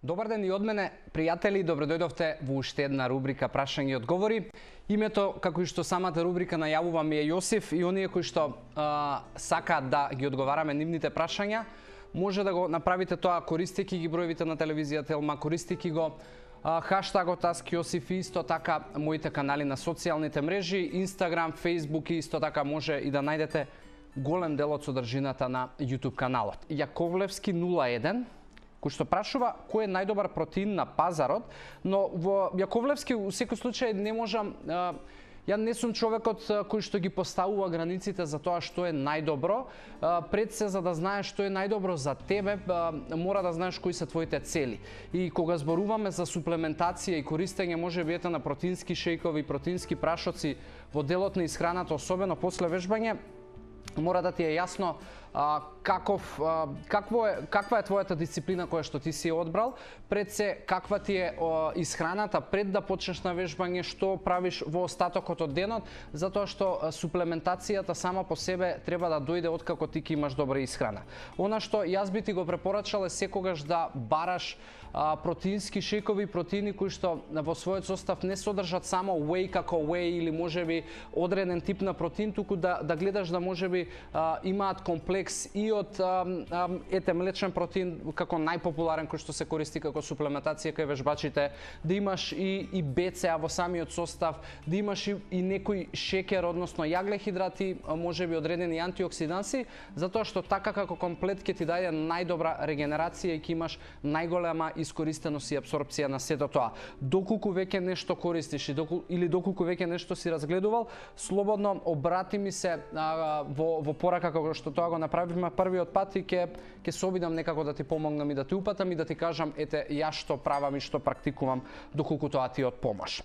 Добар ден и од мене, пријатели, добро дојдовте во уште една рубрика Прашања и одговори. Името, како и што самата рубрика најавува, ми е Јосиф и оние кои што сакаат да ги одговараме нивните прашања, може да го направите тоа користејќи ги броевите на телевизија Телма, користејќи го хаштагот #AskJosif и исто така моите канали на социјалните мрежи, Инстаграм, Фејсбук и исто така може и да најдете голем дел од содржината на YouTube каналот. Јаковлевски 01 кој што прашува кој е најдобар протеин на пазарот, но во Јаковлевски у секој случај не можам, ја не сум човекот кој што ги поставува границите за тоа што е најдобро. Пред се, за да знаеш што е најдобро за тебе, мора да знаеш кои се твоите цели. И кога зборуваме за суплементација и користење можеби на протеински шејкови, протеински прашоци во делот на исхраната, особено после вежбање, мора да ти е јасно каква е твојата дисциплина која што ти си одбрал, пред се каква ти е исхраната пред да почнеш на вежбање, што правиш во остатокот од денот, затоа што суплементацијата сама по себе треба да дојде откако ти ќе имаш добра исхрана. Она што јас би ти го препорачал е секогаш да бараш протеински шејкови, протеини кои што во својот состав не содржат само whey како whey или можеби одреден тип на протеин, туку да гледаш да можеби имаат комплекс и од млечен протеин како најпопуларен кој што се користи како суплементација кај вежбачите, да имаш и БЦА во самиот состав, да имаш и некој шеќер, односно јаглехидрати, можеби одредени антиоксиданси, затоа што така како комплет ќе ти даде најдобра регенерација и ќе имаш најголема искористеност и апсорпција на сето тоа. Доколку веќе нешто користиш или доколку веќе нешто си разгледувал, слободно обрати ми се во порака како што тоа го направивме првиот пат и ќе се обидам некако да ти помогнам и да ти упатам и да ти кажам ете јас што правам и што практикувам доколку тоа ти е од помош.